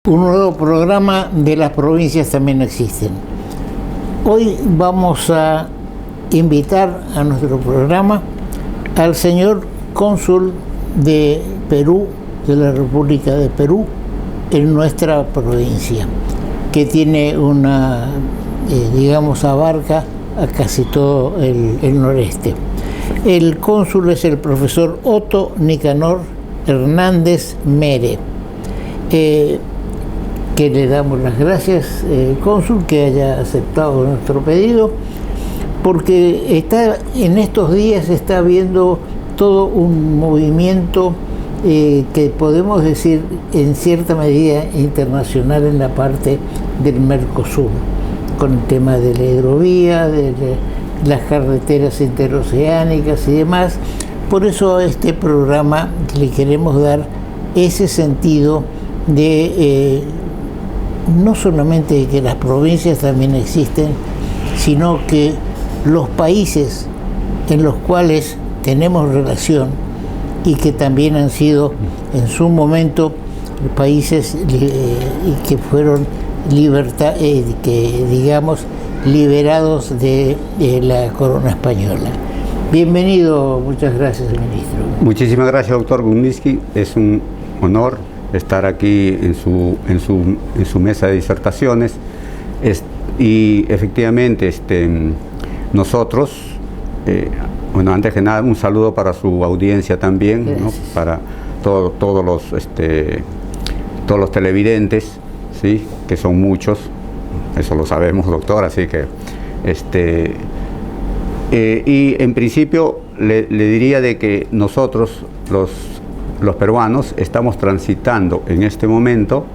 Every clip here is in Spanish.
Un nuevo programa de las provincias también existen. Hoy vamos a invitar a nuestro programa al señor cónsul de Perú, de la República de Perú, en nuestra provincia, que tiene una, abarca a casi todo el noreste. El cónsul es el profesor Otto Nicanor Hernández Mere, que le damos las gracias, cónsul, que haya aceptado nuestro pedido, porque en estos días está habiendo todo un movimiento que podemos decir en cierta medida internacional en la parte del Mercosur, con el tema de la hidrovía, de las carreteras interoceánicas y demás. Por eso a este programa le queremos dar ese sentido de no solamente que las provincias también existen, sino que los países en los cuales tenemos relación y que también han sido en su momento países que fueron liberados de la corona española. Bienvenido, muchas gracias, ministro. Muchísimas gracias, doctor Gumniski. Es un honor estar aquí en su mesa de disertaciones, y efectivamente nosotros, antes que nada, un saludo para su audiencia también, ¿no? Para todos los televidentes, ¿sí? Que son muchos, eso lo sabemos, doctor, así que y en principio le diría de que nosotros los peruanos estamos transitando en este momento,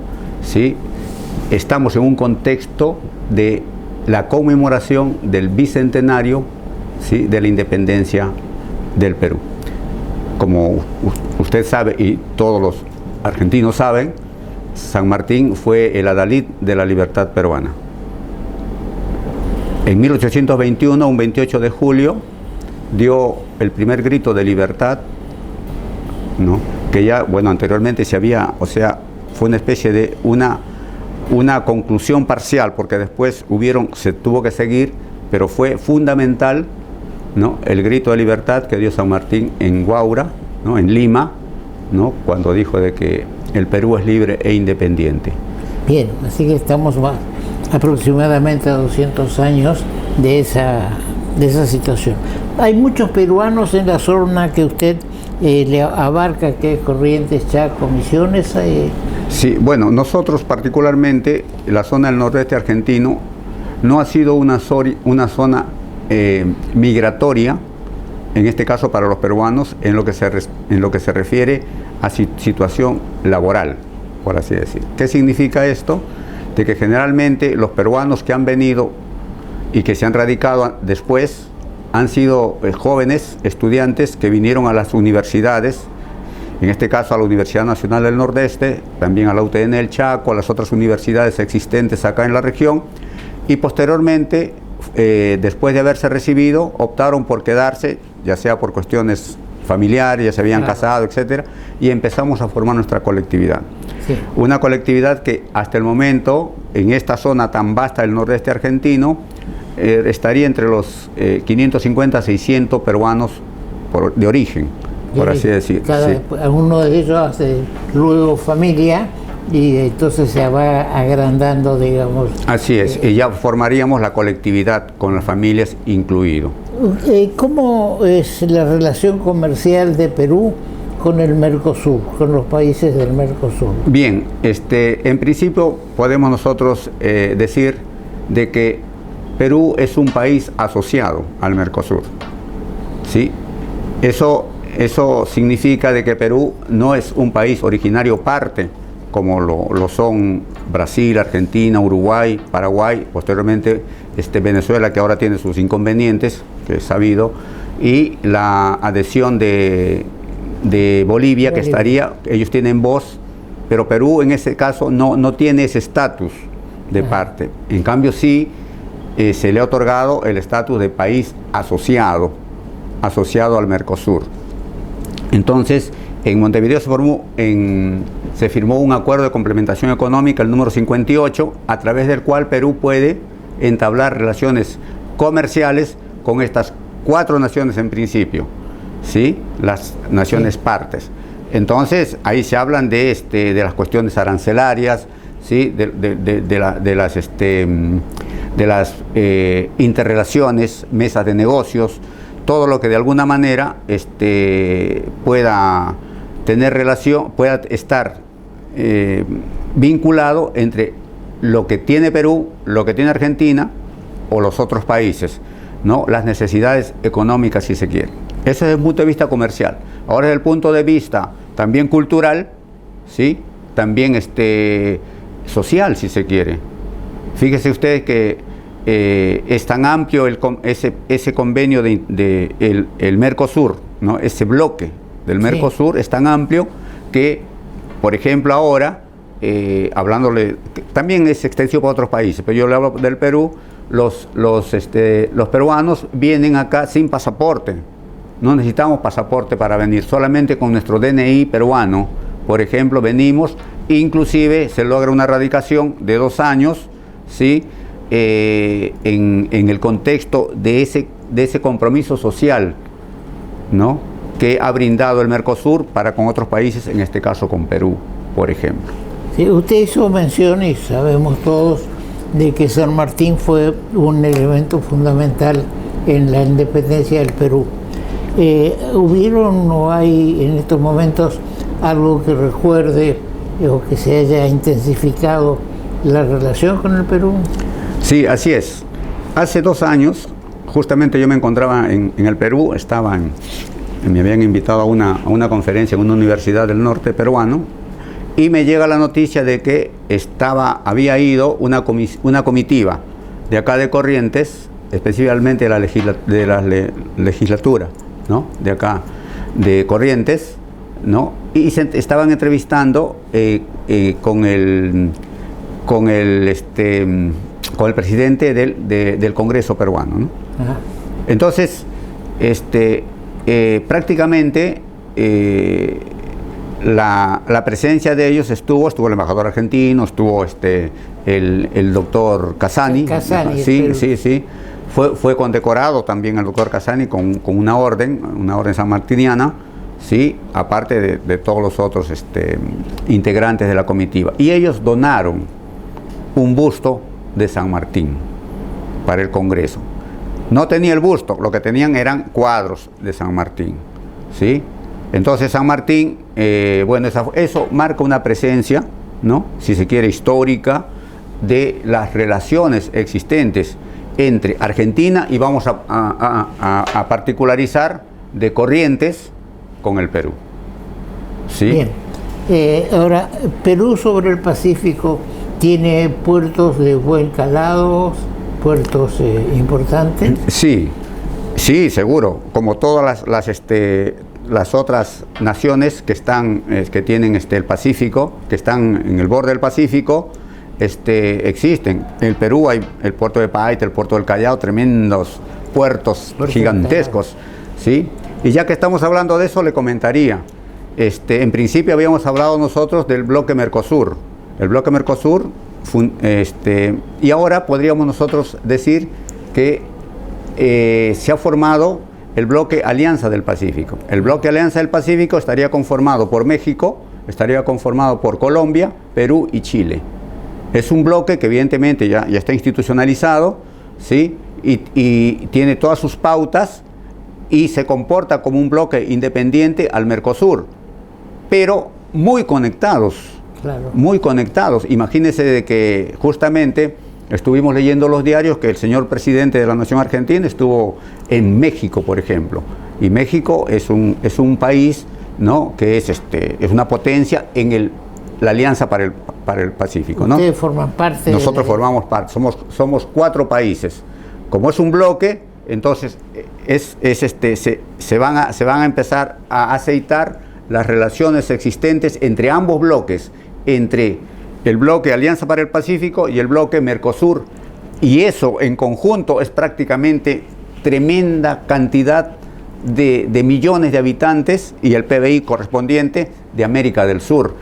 ¿sí? Estamos en un contexto de la conmemoración del bicentenario, ¿sí? De la independencia del Perú. Como usted sabe y todos los argentinos saben, San Martín fue el adalid de la libertad peruana. En 1821, un 28 de julio, dio el primer grito de libertad, ¿no? Que ya, anteriormente fue una especie de una conclusión parcial, porque después se tuvo que seguir, pero fue fundamental, ¿no? El grito de libertad que dio San Martín en Huaura, ¿no? En Lima, ¿no? Cuando dijo de que el Perú es libre e independiente. Bien, así que estamos aproximadamente a 200 años de esa situación. Hay muchos peruanos en la zona que usted le abarca, que es Corrientes, Chaco, Misiones. Sí, nosotros particularmente, la zona del nordeste argentino, no ha sido una zona migratoria, en este caso para los peruanos, en lo que se refiere a situación laboral, por así decir. ¿Qué significa esto? De que generalmente los peruanos que han venido y que se han radicado después han sido jóvenes estudiantes que vinieron a las universidades, en este caso a la Universidad Nacional del Nordeste, también a la UTN del Chaco, a las otras universidades existentes acá en la región, y posteriormente, después de haberse recibido, optaron por quedarse, ya sea por cuestiones familiares, ya se habían casado, etcétera, y empezamos a formar nuestra colectividad. Sí. Una colectividad que hasta el momento, en esta zona tan vasta del nordeste argentino, estaría entre los 550 a 600 peruanos de origen, por así decir. Uno de ellos hace luego familia y entonces se va agrandando, digamos. Así es, y ya formaríamos la colectividad con las familias incluido. ¿Cómo es la relación comercial de Perú con el Mercosur, con los países del Mercosur? Bien, en principio podemos nosotros decir de que Perú es un país asociado al Mercosur, ¿sí? Eso significa de que Perú no es un país originario parte, como lo son Brasil, Argentina, Uruguay, Paraguay, posteriormente Venezuela, que ahora tiene sus inconvenientes, que es sabido, y la adhesión de Bolivia, que ellos tienen voz, pero Perú en ese caso no tiene ese estatus de parte. En cambio sí, se le ha otorgado el estatus de país asociado al Mercosur. Entonces, en Montevideo se firmó un acuerdo de complementación económica, el número 58, a través del cual Perú puede entablar relaciones comerciales con estas 4 naciones en principio, ¿sí? Las naciones partes. Entonces, ahí se hablan de las cuestiones arancelarias, ¿sí? de las interrelaciones, mesas de negocios, todo lo que de alguna manera pueda tener relación, pueda estar vinculado entre lo que tiene Perú, lo que tiene Argentina o los otros países, ¿no? Las necesidades económicas, si se quiere. Eso es desde el punto de vista comercial. Ahora, desde el punto de vista también cultural, ¿sí? También social, si se quiere. Fíjese ustedes que es tan amplio ese convenio el Mercosur, ¿no? Ese bloque del Mercosur es tan amplio que, por ejemplo, ahora, hablándole, también es extensivo para otros países, pero yo le hablo del Perú, los peruanos vienen acá sin pasaporte. No necesitamos pasaporte para venir, solamente con nuestro DNI peruano, por ejemplo, venimos, inclusive se logra una radicación de 2 años, ¿sí? En el contexto de ese compromiso social, ¿no? Que ha brindado el Mercosur para con otros países, en este caso con Perú, por ejemplo. Sí, usted hizo mención, y sabemos todos, de que San Martín fue un elemento fundamental en la independencia del Perú. ¿Hubieron o hay en estos momentos algo que recuerde o que se haya intensificado la relación con el Perú? Sí, así es. Hace 2 años, justamente yo me encontraba en el Perú, me habían invitado a una conferencia en una universidad del norte peruano, y me llega la noticia de que había ido una comitiva de acá de Corrientes, especialmente de la legislatura, ¿no? De acá de Corrientes, ¿no? Y se estaban entrevistando con el presidente del Congreso peruano, ¿no? Ajá. Entonces, prácticamente la presencia de ellos estuvo el embajador argentino, estuvo el doctor Casani. Sí. Fue condecorado también el doctor Casani con una orden sanmartiniana, ¿sí? Aparte de todos los otros integrantes de la comitiva. Y ellos donaron un busto de San Martín para el Congreso. No tenía el busto, lo que tenían eran cuadros de San Martín, ¿sí? Entonces San Martín, eso marca una presencia, ¿no? Si se quiere, histórica, de las relaciones existentes entre Argentina, y vamos a particularizar, de Corrientes con el Perú, ¿sí? Bien. Ahora, Perú sobre el Pacífico tiene puertos de buen calado, puertos importantes. Sí, seguro, como todas las otras naciones que tienen el Pacífico, que están en el borde del Pacífico, existen. En el Perú hay el puerto de Paita, el puerto del Callao, tremendos puertos gigantescos, ¿sí? Y ya que estamos hablando de eso, le comentaría, en principio habíamos hablado nosotros del bloque Mercosur. El bloque Mercosur, y ahora podríamos nosotros decir que se ha formado el bloque Alianza del Pacífico. El bloque Alianza del Pacífico estaría conformado por México, estaría conformado por Colombia, Perú y Chile. Es un bloque que evidentemente ya está institucionalizado, ¿sí? Y tiene todas sus pautas y se comporta como un bloque independiente al Mercosur, pero muy conectados. Claro. Muy conectados. Imagínense de que justamente estuvimos leyendo los diarios que el señor presidente de la Nación Argentina estuvo en México, por ejemplo. Y México es un país, ¿no? Que es una potencia en la Alianza para el Pacífico, ¿no? Ustedes forman parte. Nosotros formamos parte. Somos 4 países. Como es un bloque, entonces se van a empezar a aceitar las relaciones existentes entre ambos bloques, entre el bloque Alianza para el Pacífico y el bloque Mercosur, y eso en conjunto es prácticamente tremenda cantidad de millones de habitantes y el PBI correspondiente de América del Sur.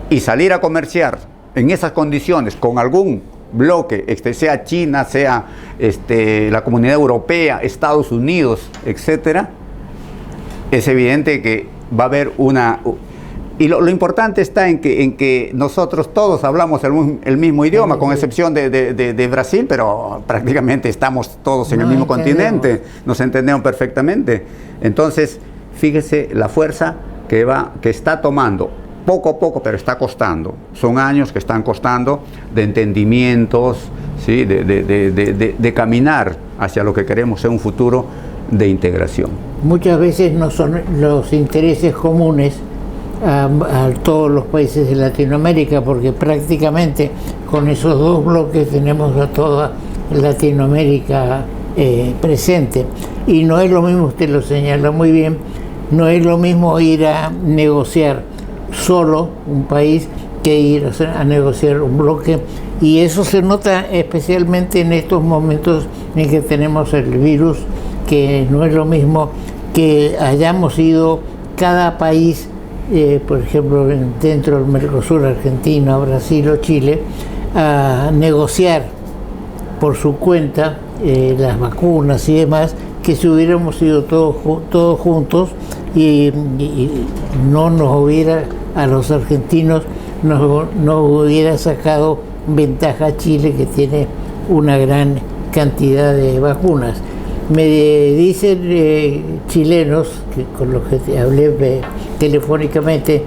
y salir a comerciar en esas condiciones con algún bloque, sea China, sea la Comunidad Europea, Estados Unidos, etcétera, es evidente que va a haber una... Y lo importante está en que nosotros todos hablamos el mismo idioma, con excepción de Brasil, pero prácticamente estamos todos en el mismo continente, nos entendemos perfectamente. Entonces, fíjese la fuerza que está tomando, poco a poco, pero está costando. Son años que están costando de entendimientos, ¿sí? de caminar hacia lo que queremos ser un futuro de integración. Muchas veces no son los intereses comunes a todos los países de Latinoamérica, porque prácticamente con esos dos bloques tenemos a toda Latinoamérica presente. Y no es lo mismo, usted lo señala muy bien, no es lo mismo ir a negociar solo un país que ir a negociar un bloque, y eso se nota especialmente en estos momentos en que tenemos el virus, que no es lo mismo que hayamos ido cada país, por ejemplo, dentro del Mercosur, Argentina, Brasil o Chile, a negociar por su cuenta las vacunas y demás, que si hubiéramos ido todos juntos y no nos hubiera, a los argentinos, nos hubiera sacado ventaja Chile, que tiene una gran cantidad de vacunas. Me dicen chilenos, con los que hablé telefónicamente,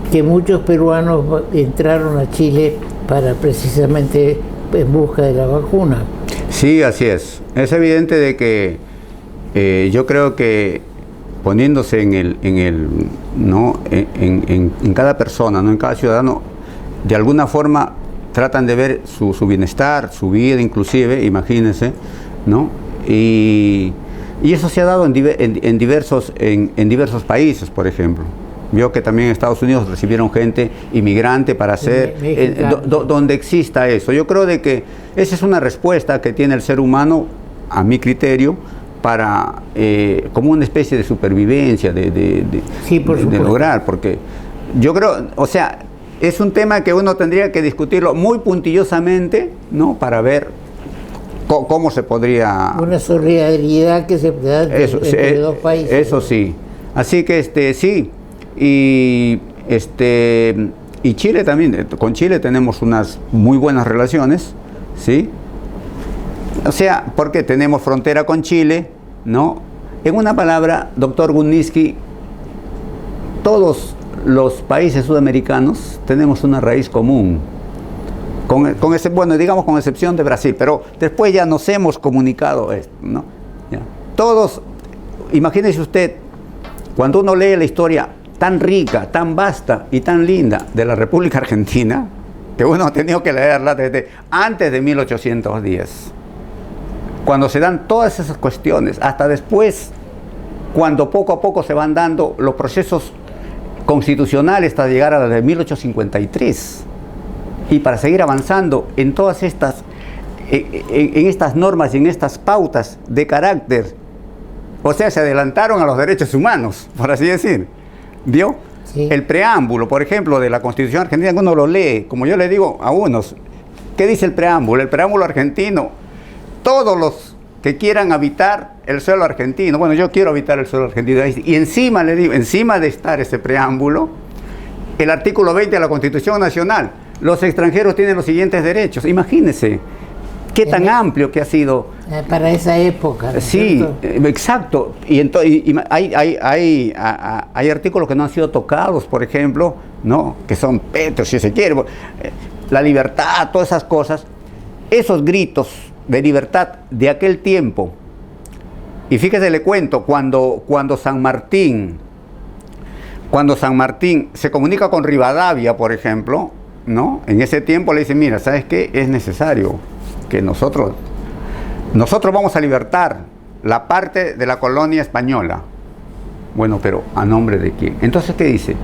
que muchos peruanos entraron a Chile para precisamente en busca de la vacuna. Sí, así es. Es evidente de que yo creo que poniéndose en cada persona, ¿no? En cada ciudadano, de alguna forma tratan de ver su bienestar, su vida inclusive, imagínense, ¿no? Y eso se ha dado en diversos países, por ejemplo. Vio que también en Estados Unidos recibieron gente inmigrante para hacer, donde exista eso. Yo creo de que esa es una respuesta que tiene el ser humano, a mi criterio, para como una especie de supervivencia, de lograr, porque yo creo, o sea, es un tema que uno tendría que discutirlo muy puntillosamente, ¿no? Para ver cómo se podría... Una solidaridad que se da entre dos países. Eso sí. Así que sí. Y Chile también, con Chile tenemos unas muy buenas relaciones, ¿sí? O sea, porque tenemos frontera con Chile, ¿no? En una palabra, doctor Guniski, todos los países sudamericanos tenemos una raíz común. Bueno, digamos con excepción de Brasil, pero después ya nos hemos comunicado esto, ¿no? Ya. Todos, imagínese usted, cuando uno lee la historia tan rica, tan vasta y tan linda de la República Argentina, que uno ha tenido que leerla desde antes de 1810, cuando se dan todas esas cuestiones, hasta después, cuando poco a poco se van dando los procesos constitucionales hasta llegar a la de 1853, y para seguir avanzando en todas estas, en estas normas y en estas pautas de carácter, o sea, se adelantaron a los derechos humanos, por así decir. ¿Vio? Sí. El preámbulo, por ejemplo, de la Constitución argentina, uno lo lee, como yo le digo a unos, ¿qué dice el preámbulo? El preámbulo argentino: todos los que quieran habitar el suelo argentino, bueno, yo quiero habitar el suelo argentino, y encima le digo, encima de estar ese preámbulo, el artículo 20 de la Constitución Nacional: los extranjeros tienen los siguientes derechos. Imagínense qué tan amplio que ha sido. Para esa época, ¿no? Sí, exacto. Y hay artículos que no han sido tocados, por ejemplo, ¿no? Que son petros, si se quiere. La libertad, todas esas cosas. Esos gritos de libertad de aquel tiempo. Y fíjese, le cuento, cuando San Martín se comunica con Rivadavia, por ejemplo, ¿no? En ese tiempo le dice: mira, ¿sabes qué? Es necesario que nosotros vamos a libertar la parte de la colonia española. Bueno, pero ¿a nombre de quién? Entonces, ¿qué dice?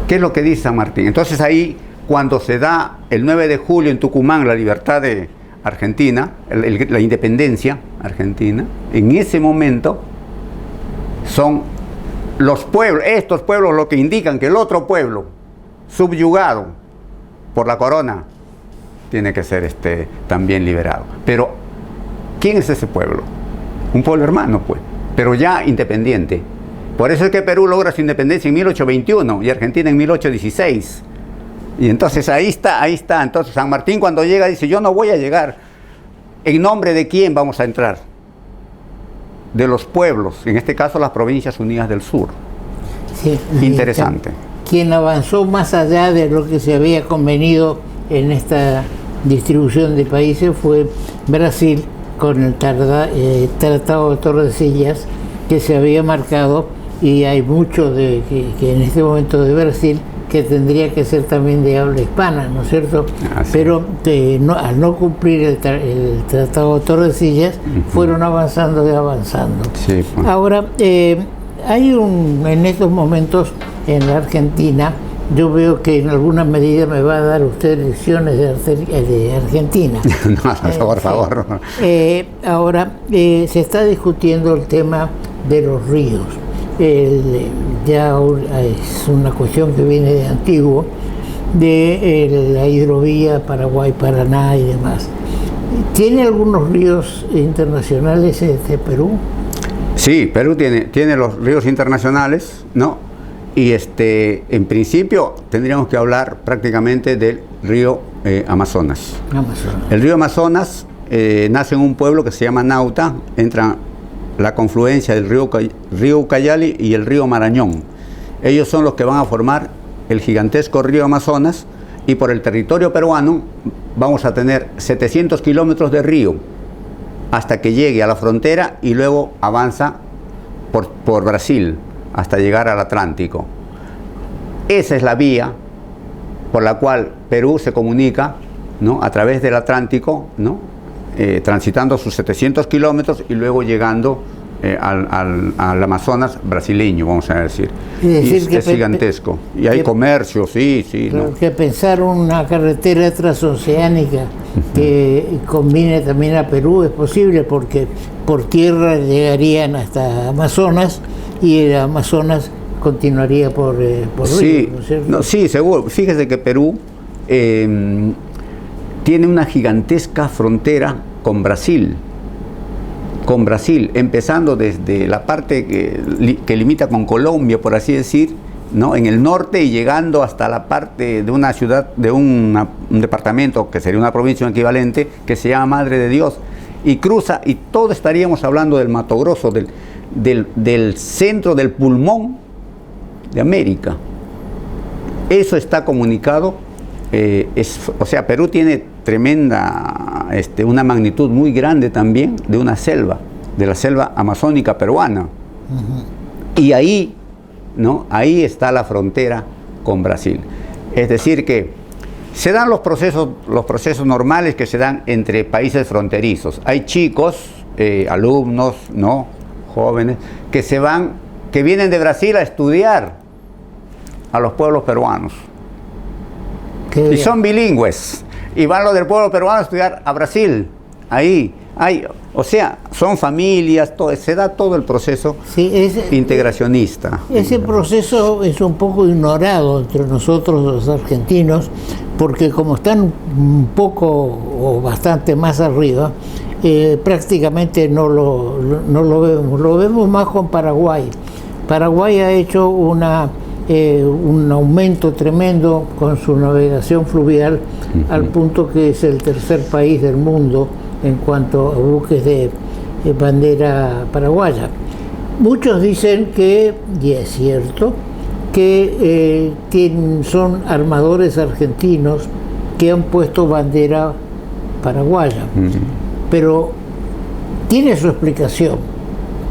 ¿Qué es lo que dice San Martín? Entonces ahí, cuando se da el 9 de julio en Tucumán la libertad de Argentina, la independencia argentina, en ese momento son los pueblos, estos pueblos, lo que indican que el otro pueblo subyugado por la corona, tiene que ser también liberado. Pero, ¿quién es ese pueblo? Un pueblo hermano, pues, pero ya independiente. Por eso es que Perú logra su independencia en 1821 y Argentina en 1816. Y entonces ahí está. Entonces San Martín cuando llega dice, yo no voy a llegar. ¿En nombre de quién vamos a entrar? De los pueblos, en este caso las Provincias Unidas del Sur. Sí, interesante. Quien avanzó más allá de lo que se había convenido en esta distribución de países fue Brasil, con el Tratado de Tordesillas que se había marcado, y hay mucho que en este momento de Brasil que tendría que ser también de habla hispana, ¿no es cierto? Pero al no cumplir el Tratado de Tordesillas, fueron avanzando y avanzando. Sí, pues. Ahora, hay en estos momentos en la Argentina, yo veo que en alguna medida me va a dar usted lecciones de Argentina. No, por favor. Ahora, se está discutiendo el tema de los ríos. Ya es una cuestión que viene de antiguo, de la hidrovía Paraguay-Paraná y demás. ¿Tiene algunos ríos internacionales Perú? Sí, Perú tiene los ríos internacionales, ¿no? Y en principio tendríamos que hablar prácticamente del río Amazonas. El río Amazonas nace en un pueblo que se llama Nauta, entra la confluencia del río Ucayali y el río Marañón. Ellos son los que van a formar el gigantesco río Amazonas, y por el territorio peruano vamos a tener 700 kilómetros de río hasta que llegue a la frontera y luego avanza por Brasil hasta llegar al Atlántico. Esa es la vía por la cual Perú se comunica, ¿no?, a través del Atlántico, ¿no?, transitando sus 700 kilómetros y luego llegando al Amazonas brasileño, vamos a decir. Es gigantesco. Y hay comercio, sí. ¿No? Que pensar una carretera transoceánica que combine también a Perú es posible, porque por tierra llegarían hasta Amazonas y el Amazonas continuaría por río, ¿no es cierto? Sí, seguro. Fíjese que Perú tiene una gigantesca frontera con Brasil, empezando desde la parte que limita con Colombia, por así decir, ¿no?, en el norte, y llegando hasta la parte de una ciudad, de un departamento que sería una provincia equivalente, que se llama Madre de Dios, y cruza, y todo estaríamos hablando del Mato Grosso, del centro del pulmón de América. Eso está comunicado. O sea, Perú tiene tremenda, una magnitud muy grande también de una selva, de la selva amazónica peruana. Y ahí, ¿no?, ahí está la frontera con Brasil. Es decir que se dan los procesos normales que se dan entre países fronterizos. Hay chicos, alumnos, ¿no?, jóvenes, que vienen de Brasil a estudiar a los pueblos peruanos. Y son bilingües, y van los del pueblo peruano a estudiar a Brasil. Ahí hay, o sea, son familias, se da todo el proceso integracionista. Ese proceso es un poco ignorado entre nosotros los argentinos, porque como están un poco o bastante más arriba, prácticamente no lo vemos. Lo vemos más con Paraguay. Paraguay ha hecho un aumento tremendo con su navegación fluvial, al punto que es el tercer país del mundo en cuanto a buques de bandera paraguaya. Muchos dicen que, y es cierto, que son armadores argentinos que han puesto bandera paraguaya, pero tiene su explicación.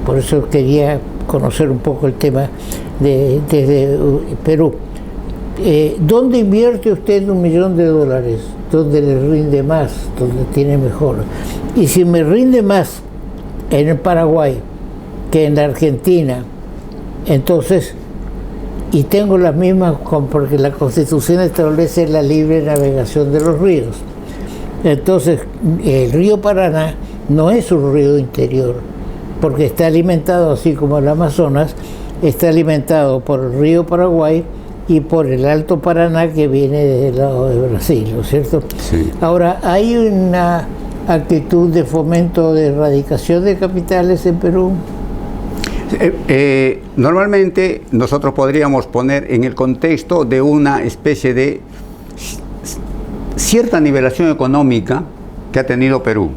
Por eso quería conocer un poco el tema desde Perú. ¿Dónde invierte usted $1 millón? ¿Dónde le rinde más? ¿Dónde tiene mejor? Y si me rinde más en el Paraguay que en la Argentina, entonces, y tengo las mismas, porque la Constitución establece la libre navegación de los ríos, entonces el río Paraná no es un río interior, porque está alimentado, así como el Amazonas, está alimentado por el río Paraguay y por el Alto Paraná que viene del lado de Brasil, ¿no es cierto? Sí. Ahora, hay una actitud de fomento de erradicación de capitales en Perú. Normalmente nosotros podríamos poner en el contexto de una especie de cierta nivelación económica que ha tenido Perú.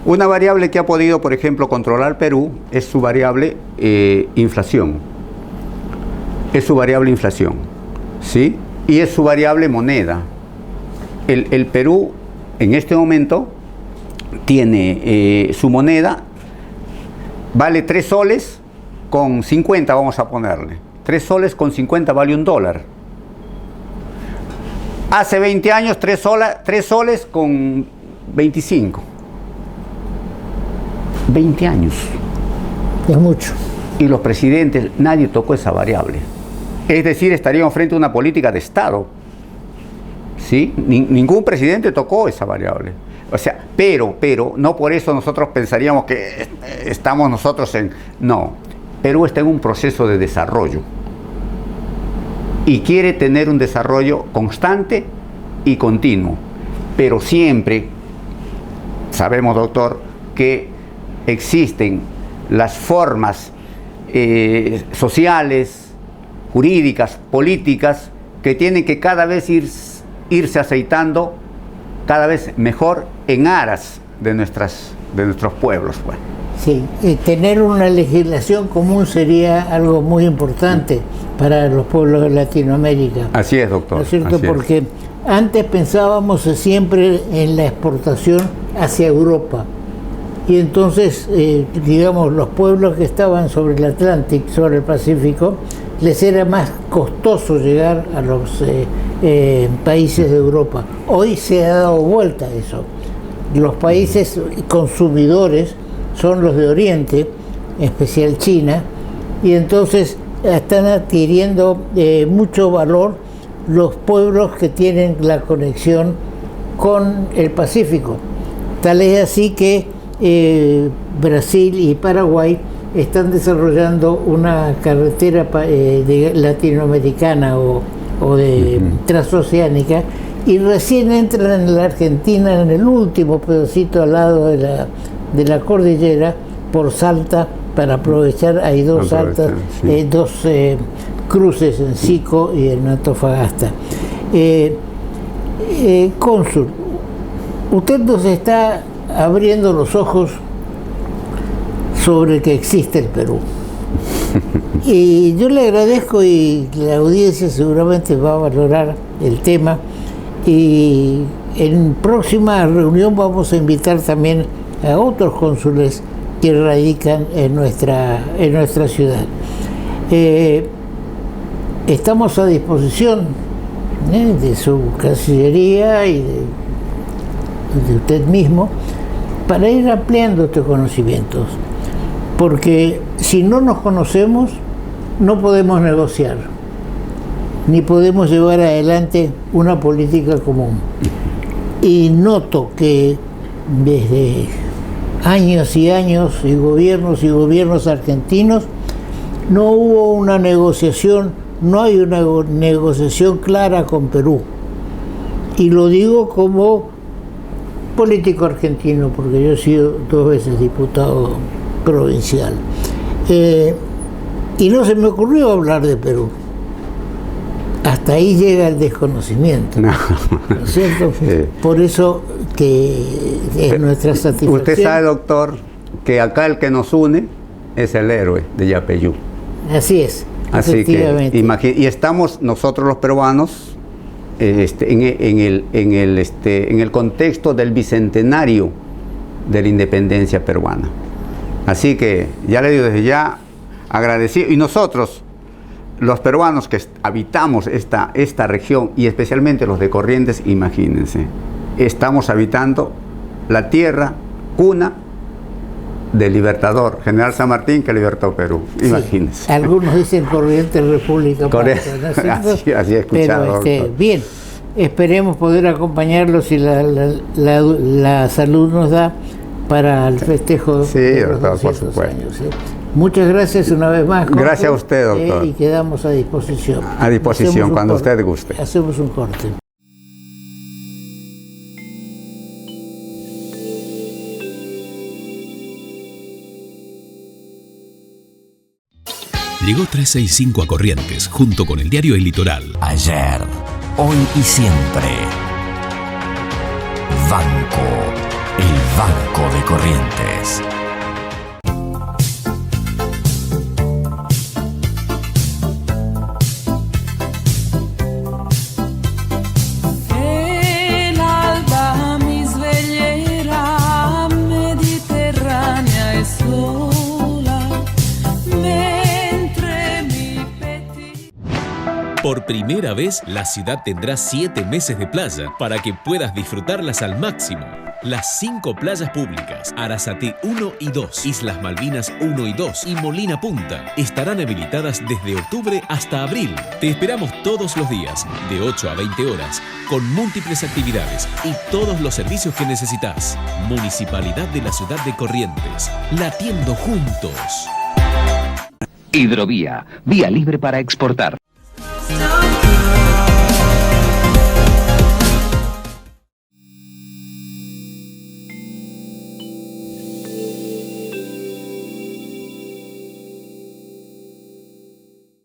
Una variable que ha podido, por ejemplo, controlar Perú es su variable inflación. Es su variable inflación, ¿sí? Y es su variable moneda. El Perú, en este momento, tiene su moneda, vale 3 soles con 50, vamos a ponerle. 3 soles con 50 vale $1. Hace 20 años, 3 soles con 25. 20 años. Es mucho. Y los presidentes, nadie tocó esa variable. Es decir, estaríamos frente a una política de Estado. ¿Sí? Ningún presidente tocó esa variable. O sea, pero, no por eso nosotros pensaríamos que estamos nosotros en... No, Perú está en un proceso de desarrollo. Y quiere tener un desarrollo constante y continuo. Pero siempre, sabemos, doctor, que existen las formas sociales, jurídicas, políticas, que tienen que cada vez irse aceitando cada vez mejor en aras de nuestros pueblos. Pues. Sí, tener una legislación común sería algo muy importante para los pueblos de Latinoamérica. Así es, doctor. ¿No es cierto? Así es. Porque antes pensábamos siempre en la exportación hacia Europa. Y entonces, digamos, los pueblos que estaban sobre el Atlántico, sobre el Pacífico, les era más costoso llegar a los países de Europa. Hoy se ha dado vuelta eso. Los países consumidores son los de Oriente, en especial China, y entonces están adquiriendo mucho valor los pueblos que tienen la conexión con el Pacífico. Tal es así que Brasil y Paraguay están desarrollando una carretera latinoamericana o de transoceánica, y recién entran en la Argentina en el último pedacito al lado de la cordillera por Salta, para aprovechar. Hay dos cruces en Sico y en Antofagasta. Cónsul, usted nos está abriendo los ojos sobre que existe el Perú. Y yo le agradezco, y la audiencia seguramente va a valorar el tema, y en próxima reunión vamos a invitar también a otros cónsules que radican en nuestra ciudad. Estamos a disposición de su Cancillería y de usted mismo para ir ampliando estos conocimientos, porque si no nos conocemos no podemos negociar ni podemos llevar adelante una política común. Y noto que desde años y años, y gobiernos argentinos, no hubo una negociación, no hay una negociación clara con Perú. Y lo digo como político argentino, porque yo he sido 2 veces diputado provincial. Y no se me ocurrió hablar de Perú. Hasta ahí llega el desconocimiento, ¿no es cierto? Sí. Por eso que es nuestra satisfacción. Usted sabe, doctor, que acá el que nos une es el héroe de Yapeyú. Así es, así que y estamos nosotros los peruanos en el contexto del bicentenario de la independencia peruana. Así que ya le digo desde ya agradecido, y nosotros los peruanos que habitamos esta región, y especialmente los de Corrientes, imagínense, estamos habitando la tierra cuna del libertador, General San Martín, que libertó Perú. Imagínense. Sí, algunos dicen Corrientes República. Así he escuchado. Pero bien, esperemos poder acompañarlos si la salud nos da para el festejo de los 200 años. ¿Sí? Muchas gracias una vez más, Jorge. Gracias a usted, doctor. Y quedamos a disposición. A disposición, cuando usted guste. Hacemos un corte. Llegó 365 a Corrientes, junto con el diario El Litoral. Ayer, hoy y siempre. Banco, el Banco de Corrientes. El alba mi sveglierà, mediterránea e sola, mentre mi petti. Por primera vez, la ciudad tendrá 7 meses de playa para que puedas disfrutarlas al máximo. Las 5 playas públicas, Arasate 1 y 2, Islas Malvinas 1 y 2 y Molina Punta estarán habilitadas desde octubre hasta abril. Te esperamos todos los días, de 8 a 20 horas, con múltiples actividades y todos los servicios que necesitas. Municipalidad de la Ciudad de Corrientes, latiendo juntos. Hidrovía, vía libre para exportar.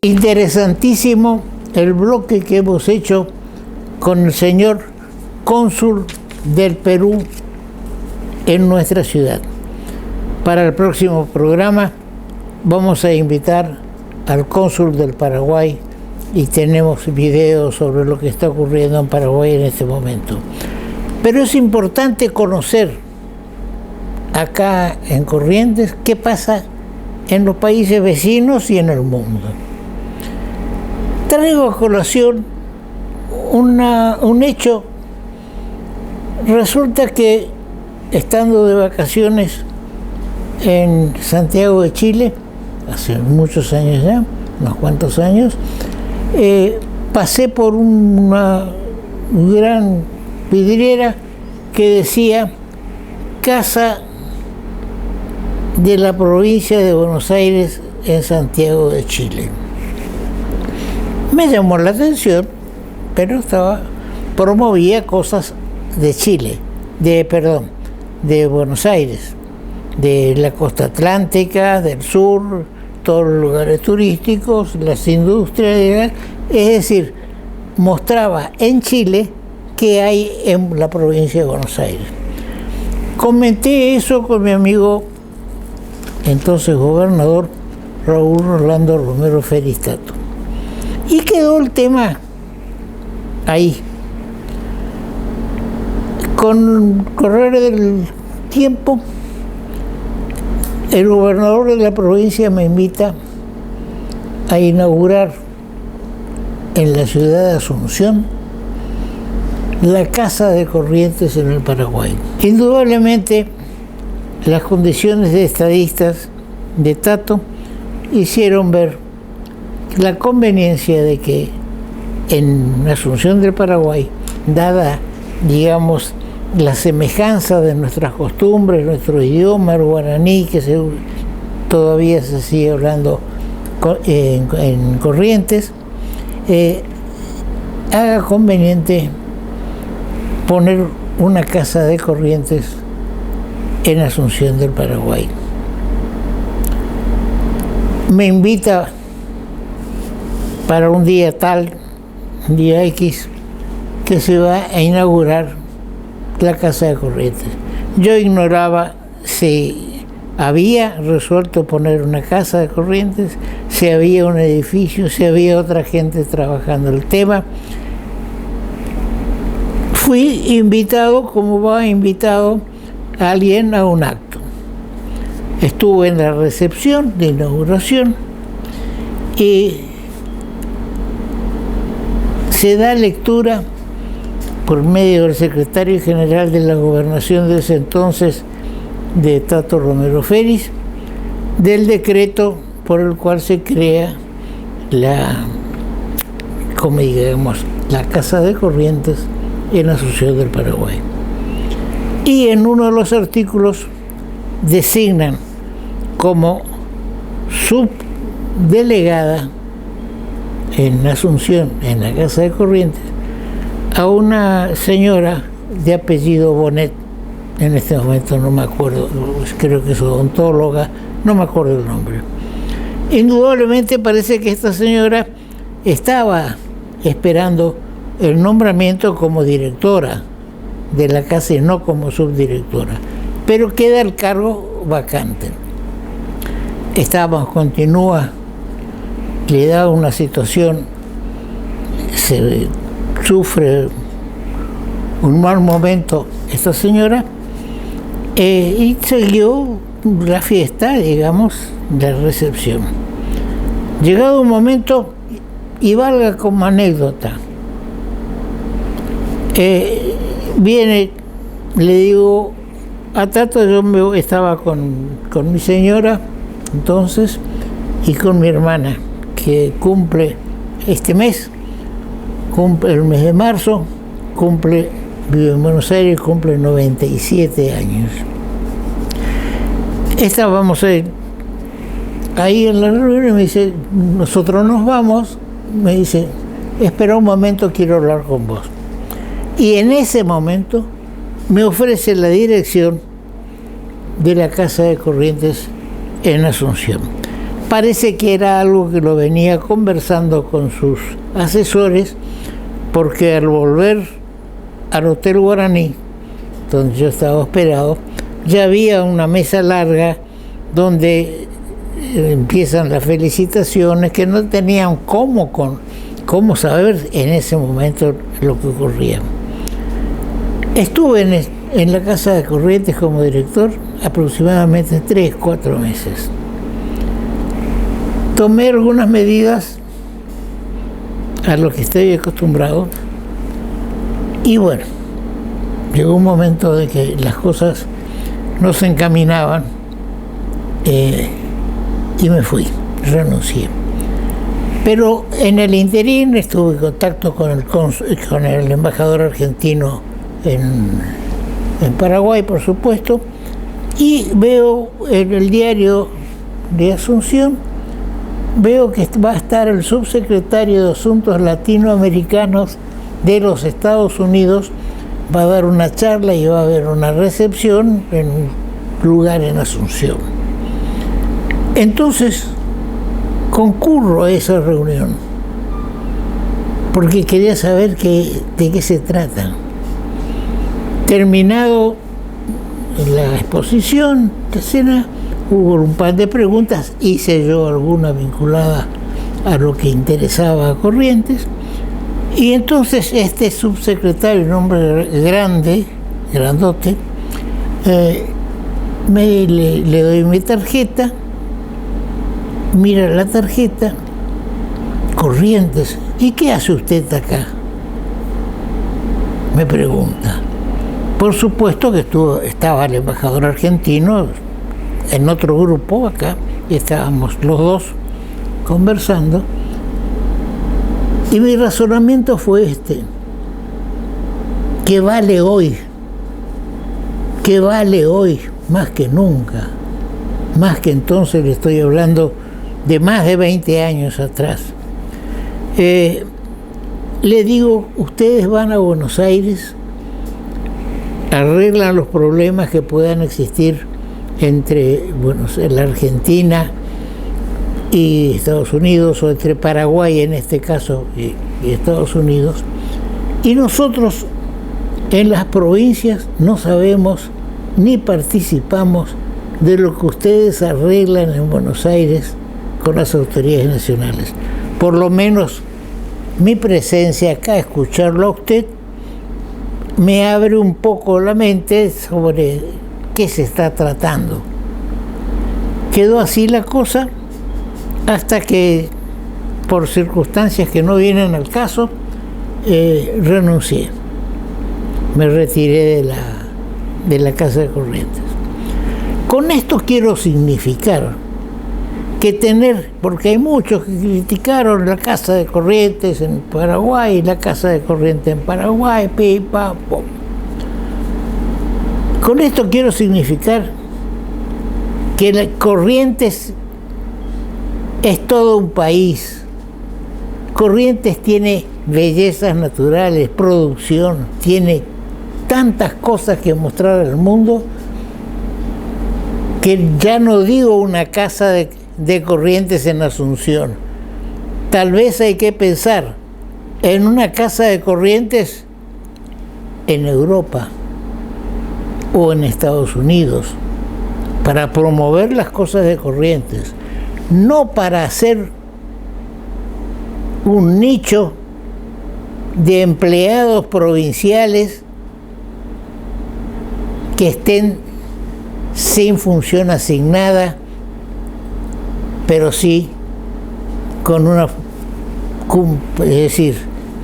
Interesantísimo el bloque que hemos hecho con el señor cónsul del Perú en nuestra ciudad. Para el próximo programa vamos a invitar al cónsul del Paraguay y tenemos videos sobre lo que está ocurriendo en Paraguay en este momento. Pero es importante conocer acá en Corrientes qué pasa en los países vecinos y en el mundo. Traigo a colación un hecho. Resulta que estando de vacaciones en Santiago de Chile, hace muchos años ya, unos cuantos años, pasé por una gran vidriera que decía Casa de la Provincia de Buenos Aires en Santiago de Chile. Me llamó la atención, pero promovía cosas de Chile, de Buenos Aires, de la costa atlántica, del sur, todos los lugares turísticos, las industrias, es decir, mostraba en Chile qué hay en la provincia de Buenos Aires. Comenté eso con mi amigo, entonces gobernador, Raúl Orlando Romero Feristato. Y quedó el tema ahí. Con el correr del tiempo, el gobernador de la provincia me invita a inaugurar en la ciudad de Asunción la Casa de Corrientes en el Paraguay. Indudablemente, las condiciones de estadistas de Tato hicieron ver la conveniencia de que en Asunción del Paraguay, dada, digamos, la semejanza de nuestras costumbres, nuestro idioma, el guaraní, que todavía se sigue hablando en Corrientes, haga conveniente poner una casa de Corrientes en Asunción del Paraguay. Me invita para un día tal, un día X, que se va a inaugurar la Casa de Corrientes. Yo ignoraba si había resuelto poner una Casa de Corrientes, si había un edificio, si había otra gente trabajando el tema. Fui invitado, como va invitado alguien a un acto. Estuve en la recepción de inauguración y se da lectura por medio del secretario general de la gobernación de ese entonces, de Tato Romero Feris, del decreto por el cual se crea la Casa de Corrientes en Asunción del Paraguay. Y en uno de los artículos designan como subdelegada en Asunción, en la Casa de Corrientes, a una señora de apellido Bonet. En este momento no me acuerdo, creo que es odontóloga, no me acuerdo el nombre. Indudablemente parece que esta señora estaba esperando el nombramiento como directora de la casa y no como subdirectora, pero queda el cargo vacante. Continúa, le da una situación, se sufre un mal momento esta señora, y siguió la fiesta, digamos, de recepción. Llegado un momento, y valga como anécdota, viene, le digo, a Tato, yo estaba con mi señora entonces y con mi hermana, que cumple este mes, cumple el mes de marzo, vive en Buenos Aires, cumple 97 años. Estábamos ahí en la reunión y me dice, nosotros nos vamos, me dice, espera un momento, quiero hablar con vos. Y en ese momento me ofrece la dirección de la Casa de Corrientes en Asunción. Parece que era algo que lo venía conversando con sus asesores, porque al volver al Hotel Guaraní, donde yo estaba hospedado, ya había una mesa larga donde empiezan las felicitaciones, que no tenían cómo saber en ese momento lo que ocurría. Estuve en la Casa de Corrientes como director aproximadamente 3-4 meses. Tomé algunas medidas a lo que estoy acostumbrado, y bueno, llegó un momento de que las cosas no se encaminaban, y me fui, renuncié. Pero en el interín estuve en contacto con el embajador argentino en Paraguay, por supuesto, y veo en el diario de Asunción, veo que va a estar el subsecretario de Asuntos Latinoamericanos de los Estados Unidos, va a dar una charla y va a haber una recepción en un lugar en Asunción. Entonces concurro a esa reunión porque quería saber de qué se trata. Terminado la exposición, la escena, hubo un par de preguntas, hice yo alguna vinculada a lo que interesaba a Corrientes, y entonces este subsecretario, un hombre grande, grandote, le doy mi tarjeta, mira la tarjeta, Corrientes, ¿y qué hace usted acá?, me pregunta. Por supuesto que estaba el embajador argentino en otro grupo acá, y estábamos los dos conversando, y mi razonamiento fue este: que vale hoy más que nunca, más que entonces. Le estoy hablando de más de 20 años atrás. Le digo, ustedes van a Buenos Aires, arreglan los problemas que puedan existir entre la Argentina y Estados Unidos, o entre Paraguay en este caso y Estados Unidos, y nosotros en las provincias no sabemos ni participamos de lo que ustedes arreglan en Buenos Aires con las autoridades nacionales. Por lo menos mi presencia acá, escucharlo a usted, me abre un poco la mente sobre qué se está tratando. Quedó así la cosa hasta que, por circunstancias que no vienen al caso, renuncié. Me retiré de la Casa de Corrientes. Con esto quiero significar que porque hay muchos que criticaron la Casa de Corrientes en Paraguay, la Casa de Corrientes en Paraguay, pum. Con esto quiero significar que Corrientes es todo un país. Corrientes tiene bellezas naturales, producción, tiene tantas cosas que mostrar al mundo que ya no digo una casa de Corrientes en Asunción. Tal vez hay que pensar en una casa de Corrientes en Europa o en Estados Unidos para promover las cosas de Corrientes, no para hacer un nicho de empleados provinciales que estén sin función asignada, pero sí con una... Es decir,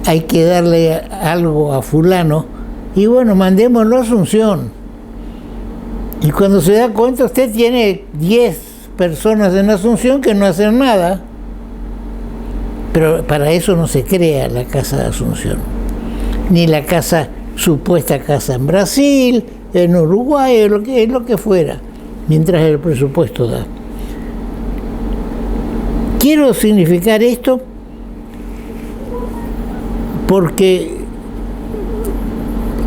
hay que darle algo a fulano y bueno, mandémoslo a Asunción. Y cuando se da cuenta, usted tiene 10 personas en Asunción que no hacen nada. Pero para eso no se crea la Casa de Asunción, ni la supuesta casa en Brasil, en Uruguay, lo que fuera, mientras el presupuesto da. Quiero significar esto porque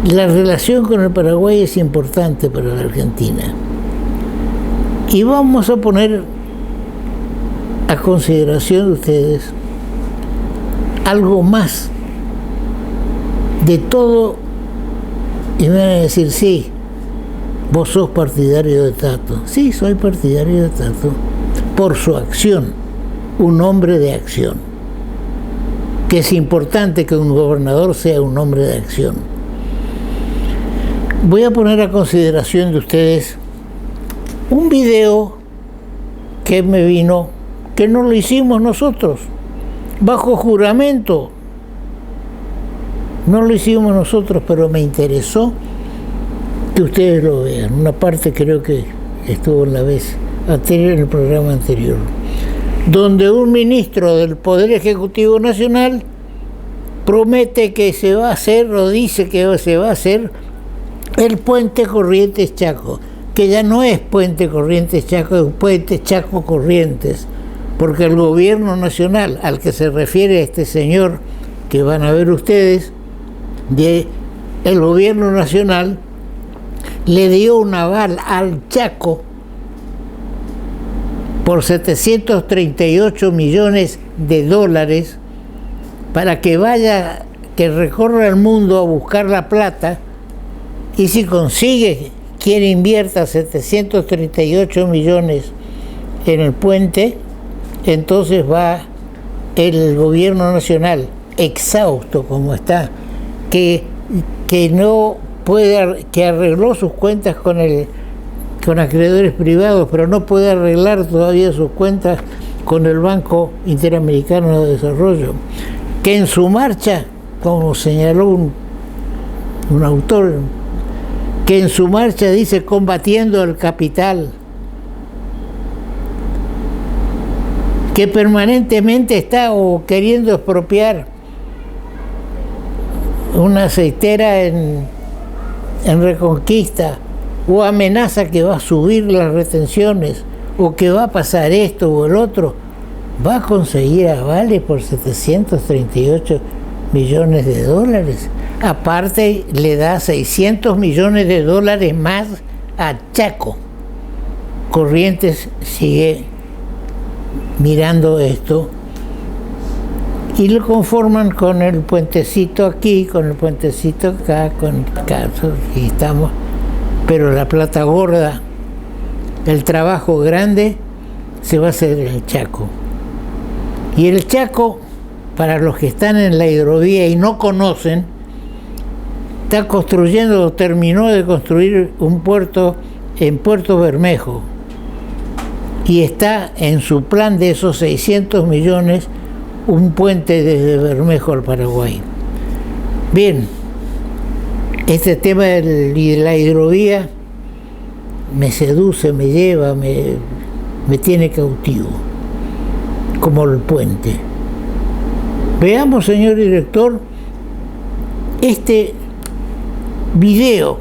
la relación con el Paraguay es importante para la Argentina. Y vamos a poner a consideración de ustedes algo más de todo, y me van a decir, sí, vos sos partidario de Tato. Sí, soy partidario de Tato por su acción, un hombre de acción, que es importante que un gobernador sea un hombre de acción. Voy a poner a consideración de ustedes un video que me vino, que no lo hicimos nosotros, bajo juramento. No lo hicimos nosotros, pero me interesó que ustedes lo vean. Una parte creo que estuvo en la vez anterior, en el programa anterior, donde un ministro del Poder Ejecutivo Nacional promete que se va a hacer, o dice que se va a hacer, el puente Corrientes-Chaco, que ya no es puente Corrientes-Chaco, es un puente Chaco-Corrientes, porque el gobierno nacional al que se refiere este señor que van a ver ustedes, el gobierno nacional le dio un aval al Chaco por 738 millones de dólares para que vaya, que recorra el mundo a buscar la plata, y si consigue quien invierta 738 millones en el puente, entonces va el gobierno nacional exhausto como está, que no puede, que arregló sus cuentas con acreedores privados, pero no puede arreglar todavía sus cuentas con el Banco Interamericano de Desarrollo, que en su marcha, como señaló un autor, que en su marcha dice combatiendo el capital, que permanentemente está o queriendo expropiar una aceitera en Reconquista, o amenaza que va a subir las retenciones, o que va a pasar esto o el otro, va a conseguir avales por 738 millones de dólares. Aparte le da 600 millones de dólares más a Chaco. Corrientes sigue mirando esto y lo conforman con el puentecito aquí, con el puentecito acá, y estamos, pero la plata gorda, el trabajo grande se va a hacer en el Chaco. Y el Chaco, para los que están en la hidrovía y no conocen, está construyendo, terminó de construir un puerto en Puerto Bermejo, y está en su plan de esos 600 millones un puente desde Bermejo al Paraguay. Bien, este tema de la hidrovía me seduce, me lleva, me tiene cautivo, como el puente. Veamos, señor director, este video,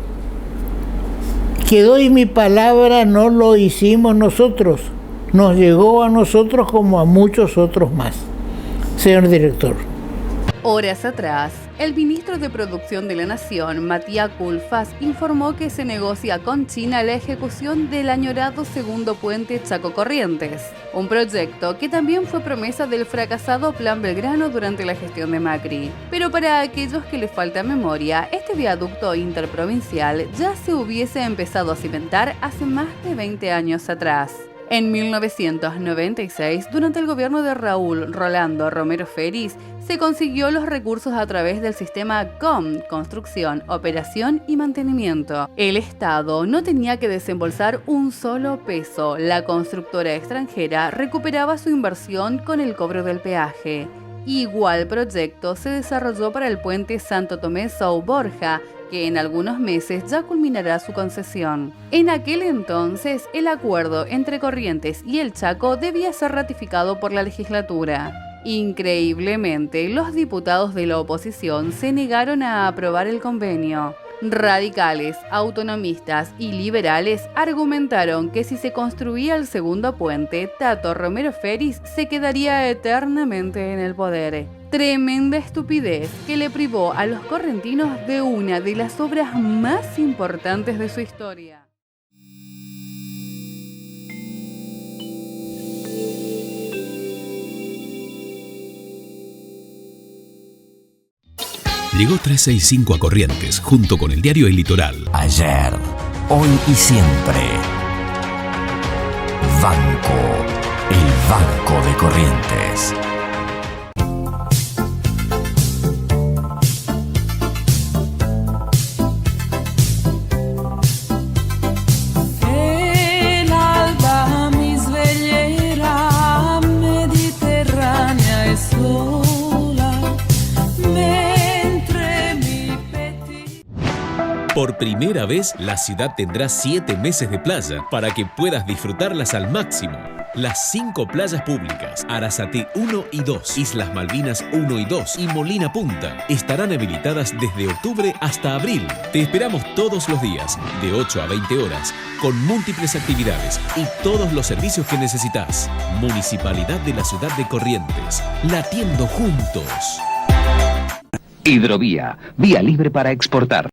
que doy mi palabra, no lo hicimos nosotros, nos llegó a nosotros como a muchos otros más. Señor director. Horas atrás, el ministro de Producción de la Nación, Matías Culfas, informó que se negocia con China la ejecución del añorado segundo puente Chaco Corrientes, un proyecto que también fue promesa del fracasado Plan Belgrano durante la gestión de Macri. Pero para aquellos que les falta memoria, este viaducto interprovincial ya se hubiese empezado a cimentar hace más de 20 años atrás. En 1996, durante el gobierno de Raúl Rolando Romero Feris, se consiguió los recursos a través del sistema COM, Construcción, Operación y Mantenimiento. El Estado no tenía que desembolsar un solo peso. La constructora extranjera recuperaba su inversión con el cobro del peaje. Igual proyecto se desarrolló para el puente Santo Tomé-São Borja, que en algunos meses ya culminará su concesión. En aquel entonces, el acuerdo entre Corrientes y el Chaco debía ser ratificado por la legislatura. Increíblemente, los diputados de la oposición se negaron a aprobar el convenio. Radicales, autonomistas y liberales argumentaron que si se construía el segundo puente, Tato Romero Feris se quedaría eternamente en el poder. Tremenda estupidez que le privó a los correntinos de una de las obras más importantes de su historia. Llegó 365 a Corrientes, junto con el diario El Litoral. Ayer, hoy y siempre. Banco, el Banco de Corrientes. El alba mi sveglierà mediterranea e sola mentre mi petti. Por primera vez, la ciudad tendrá 7 meses de playa para que puedas disfrutarlas al máximo. Las 5 playas públicas, Arasate 1 y 2, Islas Malvinas 1 y 2 y Molina Punta estarán habilitadas desde octubre hasta abril. Te esperamos todos los días, de 8 a 20 horas, con múltiples actividades y todos los servicios que necesitas. Municipalidad de la Ciudad de Corrientes, latiendo juntos. Hidrovía, vía libre para exportar.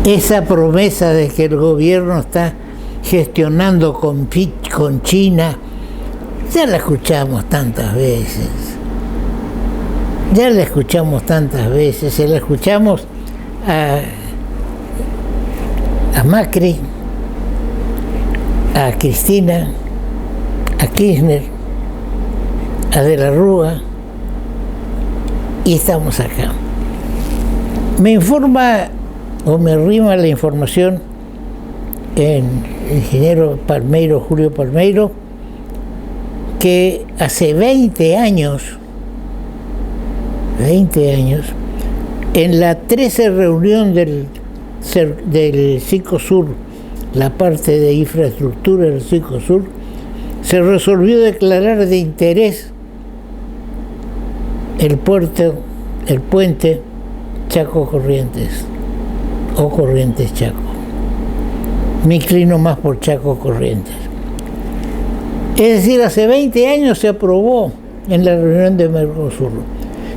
Esa promesa de que el gobierno está gestionando con China, ya la escuchamos tantas veces. Se la escuchamos a Macri, a Cristina, a Kirchner, a De la Rúa, y estamos acá. Me informa o me arrima la información el ingeniero Palmeiro, Julio Palmeiro, que hace 20 años, en la 13 reunión del Cicosur, la parte de infraestructura del Cicosur, se resolvió declarar de interés el puente Chaco Corrientes o Corrientes Chaco. Me inclino más por Chaco Corrientes. Es decir, hace 20 años se aprobó en la reunión de Mercosur.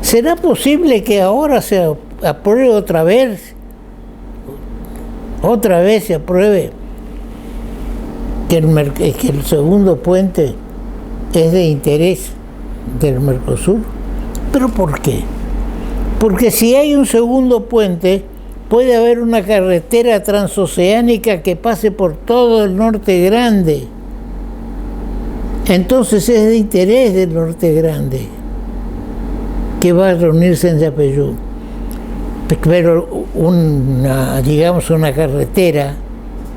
¿Será posible que ahora se apruebe otra vez? Otra vez se apruebe que el segundo puente es de interés del Mercosur. ¿Pero por qué? Porque si hay un segundo puente, puede haber una carretera transoceánica que pase por todo el Norte Grande. Entonces es de interés del Norte Grande que va a reunirse en Yapeyú. Pero una carretera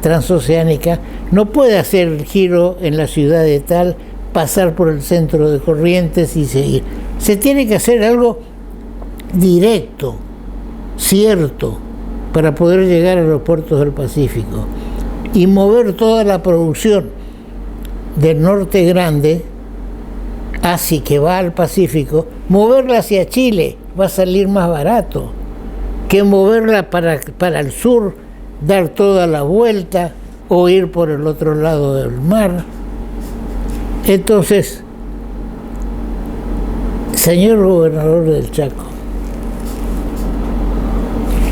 transoceánica no puede hacer el giro en la ciudad de tal, pasar por el centro de Corrientes y seguir. Se tiene que hacer algo directo, cierto, para poder llegar a los puertos del Pacífico y mover toda la producción del Norte Grande así que va al Pacífico, moverla hacia Chile va a salir más barato que moverla para el sur, dar toda la vuelta o ir por el otro lado del mar. Entonces, señor gobernador del Chaco,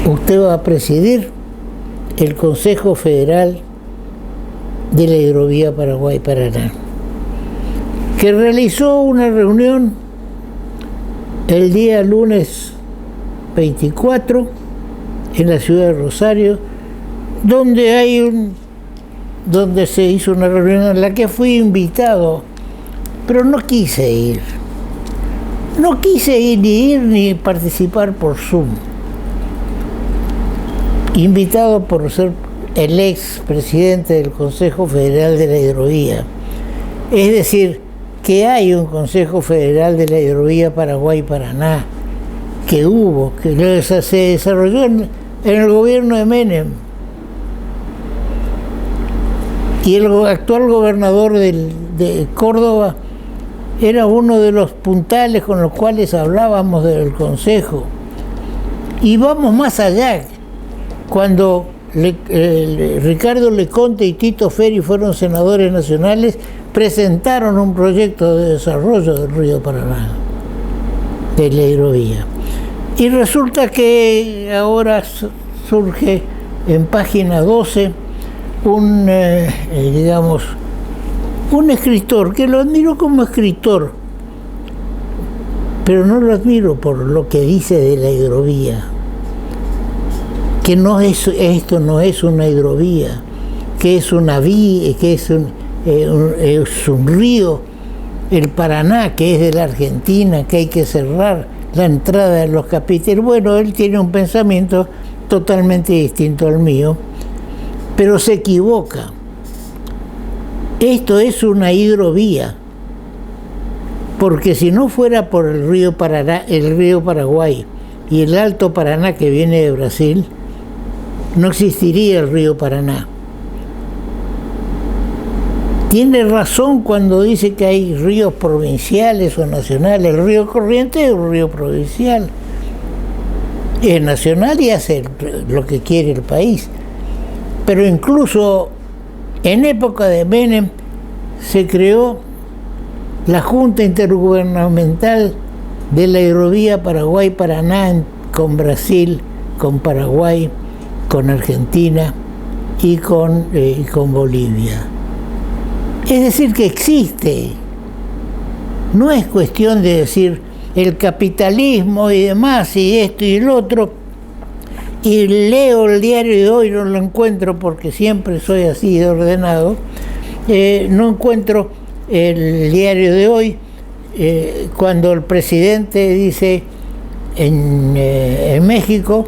usted va a presidir el Consejo Federal de la Hidrovía Paraguay-Paraná, que realizó una reunión el día lunes 24 en la ciudad de Rosario, donde se hizo una reunión en la que fui invitado, pero no quise ir. No quise ni participar por Zoom. Invitado por ser el ex presidente del Consejo Federal de la Hidrovía. Es decir, que hay un Consejo Federal de la Hidrovía Paraguay-Paraná, que se desarrolló en el gobierno de Menem. Y el actual gobernador de Córdoba era uno de los puntales con los cuales hablábamos del Consejo. Y vamos más allá. Cuando Ricardo Leconte y Tito Feri fueron senadores nacionales, presentaron un proyecto de desarrollo del río Paraná, de la hidrovía. Y resulta que ahora surge en página 12 un escritor, que lo admiro como escritor, pero no lo admiro por lo que dice de la hidrovía, que esto no es una hidrovía, que es una vía, que es un río, el Paraná, que es de la Argentina, que hay que cerrar la entrada de los capiteles. Bueno, él tiene un pensamiento totalmente distinto al mío, pero se equivoca. Esto es una hidrovía, porque si no fuera por el río Paraguay y el Alto Paraná que viene de Brasil, no existiría el río Paraná. Tiene razón cuando dice que hay ríos provinciales o nacionales. El río Corrientes es un río provincial, es nacional y hace lo que quiere el país. Pero incluso en época de Menem se creó la Junta Intergubernamental de la Hidrovía Paraguay-Paraná con Brasil, con Paraguay, con Argentina y con Bolivia. Es decir, que existe. No es cuestión de decir el capitalismo y demás, y esto y el otro, y leo el diario de hoy, no lo encuentro porque siempre soy así de ordenado, no encuentro el diario de hoy cuando el presidente dice en México: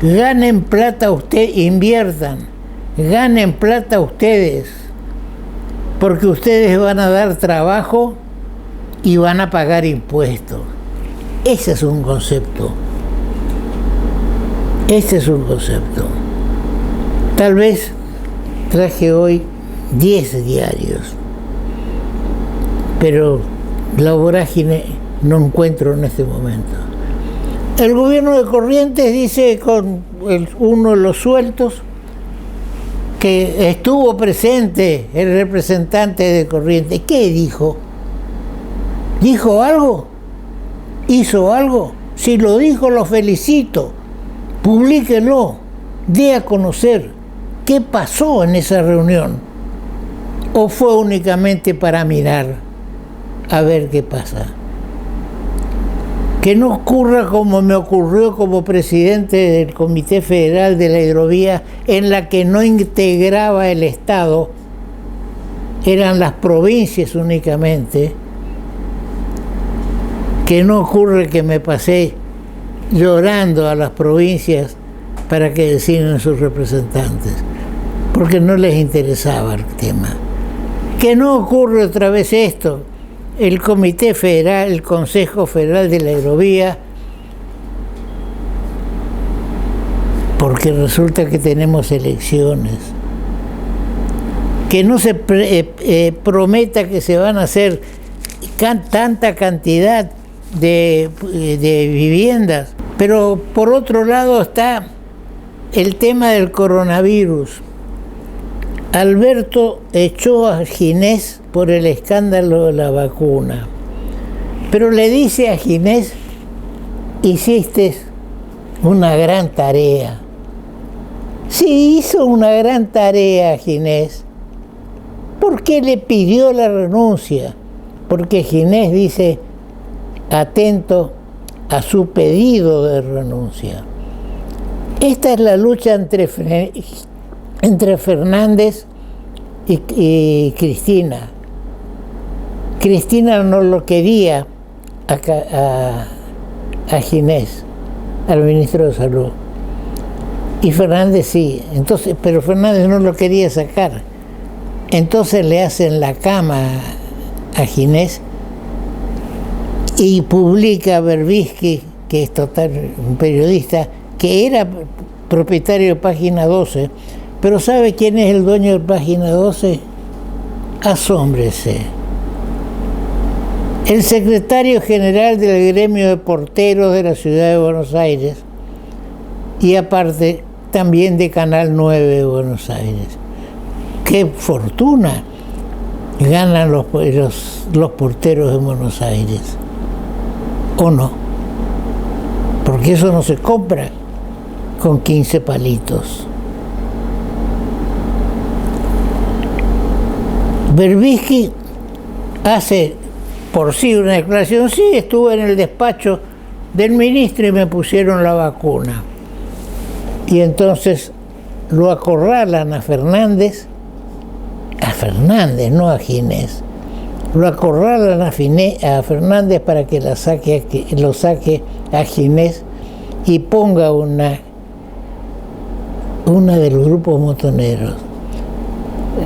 ganen plata ustedes, inviertan, ganen plata ustedes, porque ustedes van a dar trabajo y van a pagar impuestos. Ese es un concepto. Este es un concepto. Tal vez traje hoy 10 diarios, pero la vorágine no encuentro en este momento. El gobierno de Corrientes dice, con uno de los sueltos, que estuvo presente el representante de Corrientes. ¿Qué dijo? ¿Dijo algo? ¿Hizo algo? Si lo dijo, lo felicito. Publíquelo, dé a conocer qué pasó en esa reunión. ¿O fue únicamente para mirar a ver qué pasa? Que no ocurra como me ocurrió como presidente del Comité Federal de la Hidrovía, en la que no integraba el Estado, eran las provincias únicamente. Que no ocurre que me pasé llorando a las provincias para que designen sus representantes, porque no les interesaba el tema. Que no ocurre otra vez esto: el Comité Federal, el Consejo Federal de la Hidrovía, porque resulta que tenemos elecciones. Que no se prometa que se van a hacer tanta cantidad de viviendas. Pero por otro lado está el tema del coronavirus. Alberto echó a Ginés por el escándalo de la vacuna, pero le dice a Ginés: hiciste una gran tarea. Sí, hizo una gran tarea Ginés. ¿Por qué le pidió la renuncia? Porque Ginés dice: atento a su pedido de renuncia. Esta es la lucha entre Fernández y Cristina. Cristina no lo quería a Ginés, al ministro de Salud, y Fernández sí. Entonces, pero Fernández no lo quería sacar. Entonces le hacen la cama a Ginés y publica Berbisky, que es un periodista, que era propietario de Página 12, pero ¿sabe quién es el dueño de Página 12? Asómbrese. El secretario general del gremio de porteros de la ciudad de Buenos Aires, y aparte también de Canal 9 de Buenos Aires. ¡Qué fortuna ganan los porteros de Buenos Aires! ¿O no? Porque eso no se compra con 15 palitos. Berbisky hace por sí una declaración: sí, estuve en el despacho del ministro y me pusieron la vacuna. Y entonces lo acorralan a Fernández, no a Ginés, lo acorralan a Fernández para que lo saque a Ginés y ponga una de los grupos montoneros,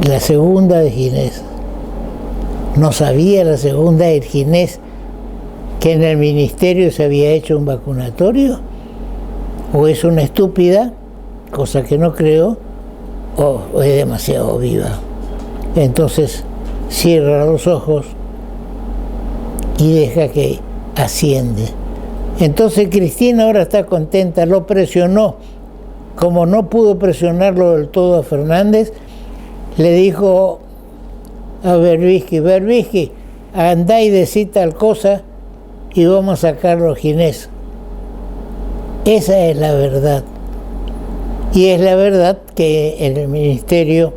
la segunda de Ginés. No sabía la segunda de Ginés que en el ministerio se había hecho un vacunatorio, o es una estúpida, cosa que no creo, o es demasiado viva. Entonces cierra los ojos y deja que asciende. Entonces Cristina ahora está contenta, lo presionó. Como no pudo presionarlo del todo a Fernández, le dijo a Berbisky, andá y decí tal cosa y vamos a sacarlo a Ginés. Esa es la verdad. Y es la verdad que en el Ministerio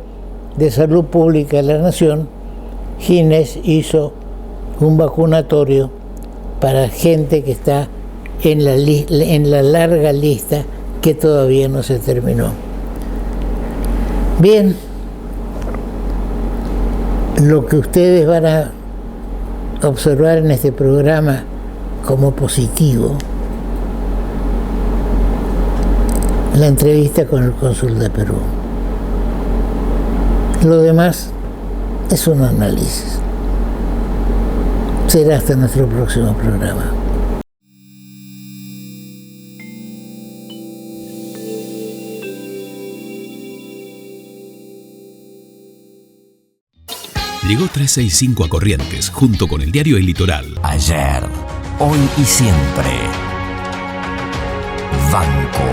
de Salud Pública de la Nación, Ginés hizo un vacunatorio para gente que está en la larga lista que todavía no se terminó. Bien, lo que ustedes van a observar en este programa como positivo, la entrevista con el cónsul de Perú. Lo demás es un análisis. Será hasta nuestro próximo programa. Llegó 365 a Corrientes, junto con el diario El Litoral. Ayer, hoy y siempre. Banco,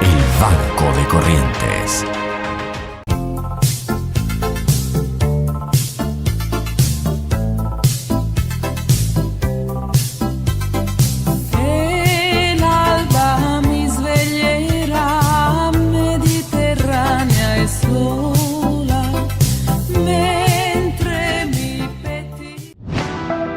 el Banco de Corrientes. El alba mi sveglierà mediterránea e sola, mentre mi petti.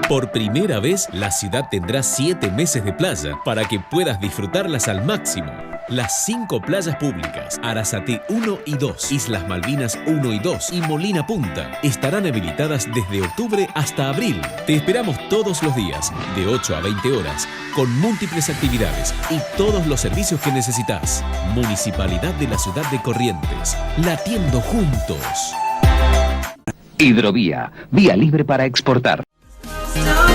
Por primera vez, la ciudad tendrá 7 meses de playa para que puedas disfrutarlas al máximo. Las 5 playas públicas, Arasate 1 y 2, Islas Malvinas 1 y 2 y Molina Punta, estarán habilitadas desde octubre hasta abril. Te esperamos todos los días, de 8 a 20 horas, con múltiples actividades y todos los servicios que necesitas. Municipalidad de la Ciudad de Corrientes, latiendo juntos. Hidrovía, vía libre para exportar. Stop.